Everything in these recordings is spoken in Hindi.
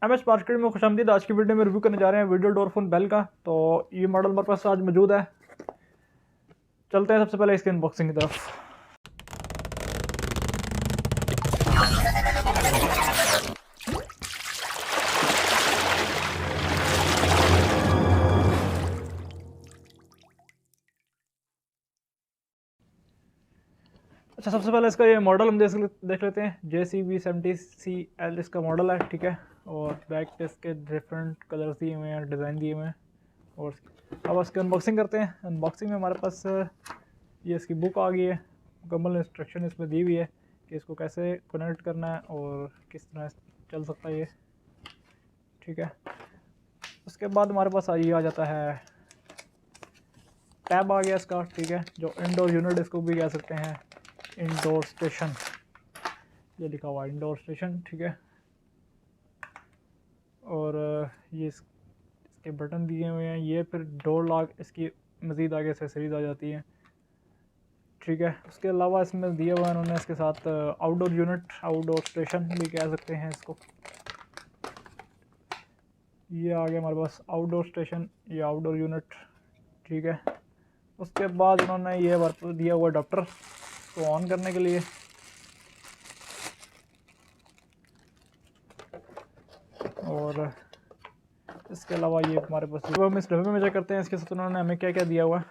MS मार्केट में खुशामदीद। आज की वीडियो में रिव्यू करने जा रहे हैं वीडियो डोर फोन बेल का। तो ये मॉडल हमारे पास आज मौजूद है। चलते हैं सबसे पहले इसकी अनबॉक्सिंग की तरफ। अच्छा, सबसे पहले इसका ये मॉडल हम देख लेते हैं। JCB70CL इसका मॉडल है, ठीक है। और बैक पे इसके डिफरेंट कलर्स दिए हुए हैं, डिज़ाइन दिए हुए हैं। और अब इसकी अनबॉक्सिंग करते हैं। अनबॉक्सिंग में हमारे पास ये इसकी बुक आ गई है। मुकम्मल इंस्ट्रक्शन इसमें दी हुई है कि इसको कैसे कनेक्ट करना है और किस तरह चल सकता है ये, ठीक है। उसके बाद हमारे पास ये आ जाता है टैब आ गया इसका, ठीक है, जो इंडोर यूनिट इसको भी कह सकते हैं, इंडोर स्टेशन, ये लिखा हुआ है इंडोर स्टेशन, ठीक है। और ये इसके बटन दिए हुए हैं। ये फिर डोर लॉक, इसकी मज़ीद आगे एक्सेसरीज आ जाती हैं, ठीक है। उसके अलावा इसमें दिया हुआ है उन्होंने इसके साथ आउटडोर यूनिट, आउटडोर स्टेशन भी कह सकते हैं इसको। ये आ गया हमारे पास आउटडोर स्टेशन, ये आउटडोर यूनिट, ठीक है। उसके बाद उन्होंने ये दिया हुआ अडॉप्टर को ऑन करने के लिए। और इसके अलावा ये हमारे पास, हम इस डब्बे में चेक करते हैं इसके साथ उन्होंने हमें क्या क्या दिया हुआ है।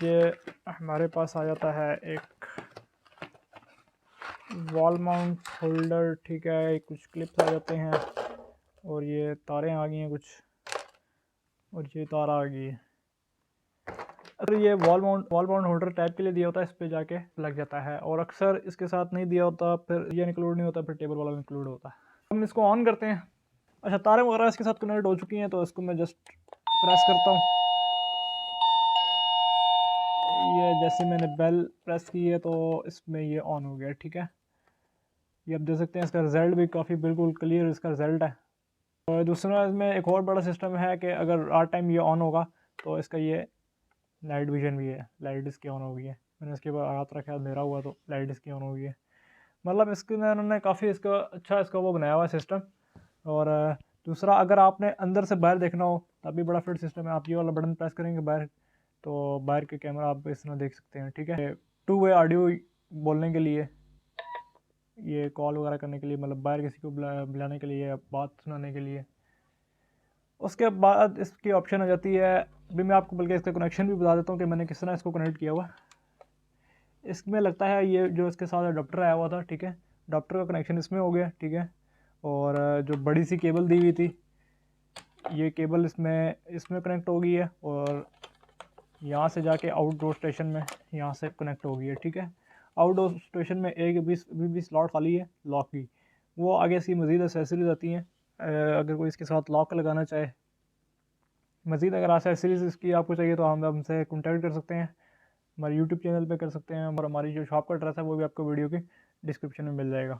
ये हमारे पास आ जाता है एक वॉल माउंट होल्डर, ठीक है। कुछ क्लिप्स आ जाते हैं और ये तारें आ गई हैं कुछ, और ये तार आ गई है। अगर ये वॉल माउंट होल्डर टाइप के लिए दिया होता है, इस पे जाके लग जाता है। और अक्सर इसके साथ नहीं दिया होता, फिर ये इंक्लूड नहीं होता, फिर टेबल वाला इंक्लूड होता है। हम इसको ऑन करते हैं। अच्छा, तारें वगैरह इसके साथ कनेक्ट हो चुकी हैं, तो इसको मैं जस्ट प्रेस करता हूँ। ये जैसे मैंने बेल प्रेस की है तो इसमें ये ऑन हो गया, ठीक है। ये आप देख सकते हैं इसका रिज़ल्ट भी काफ़ी बिल्कुल क्लियर इसका रिज़ल्ट है। और दूसरा इसमें एक और बड़ा सिस्टम है कि अगर रात टाइम ये ऑन होगा तो इसका ये लाइट विजन भी है, लाइट इसकी ऑन हो गई है। मैंने इसके बाद हाथ रखा, अंधेरा हुआ तो लाइट इसकी ऑन हो गई है। मतलब इसके उन्होंने काफ़ी इसका अच्छा इसका वो बनाया हुआ है सिस्टम। और दूसरा, अगर आपने अंदर से बाहर देखना हो तब भी बड़ा फिट सिस्टम है। आप ये वाला बटन प्रेस करेंगे बाहर, तो बाहर के कैमरा आप इस तरह देख सकते हैं, ठीक है। 2 वे ऑडियो बोलने के लिए, ये कॉल वगैरह करने के लिए, मतलब बाहर किसी को बुलाने के लिए, बात सुनाने के लिए। उसके बाद इसकी ऑप्शन आ जाती है, अभी मैं आपको बल्कि इसका कनेक्शन भी बता देता हूँ कि मैंने किस तरह इसको कनेक्ट किया हुआ। इसमें लगता है ये जो इसके साथ अडॉप्टर आया हुआ था, ठीक है, अडॉप्टर का कनेक्शन इसमें हो गया, ठीक है। और जो बड़ी सी केबल दी हुई थी, ये केबल इसमें कनेक्ट हो गई है। और यहाँ से जाके आउटडोर स्टेशन में यहाँ से कनेक्ट हो गई है, ठीक है। आउटडोर स्टेशन में एक भी स्लॉट खाली है लॉक की, वो आगे इसकी मज़ीद एक्सेसरीज आती हैं। अगर कोई इसके साथ लॉक लगाना चाहे, मज़ीद अगर एक्सेसरीज इसकी आपको चाहिए तो हम हमसे कॉन्टैक्ट कर सकते हैं। हमारे यूट्यूब चैनल पे कर सकते हैं, और हमारी जो शॉप का एड्रेस है वो भी आपको वीडियो की डिस्क्रिप्शन में मिल जाएगा।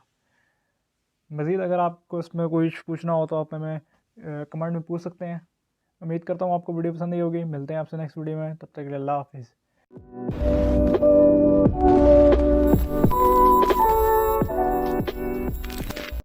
मज़ीद अगर आपको इसमें कोई पूछना हो तो आप हमें कमेंट में पूछ सकते हैं। उम्मीद करता हूँ आपको वीडियो पसंद आई होगी। मिलते हैं आपसे नेक्स्ट वीडियो में, तब तक के लिए अल्लाह हाफिज़।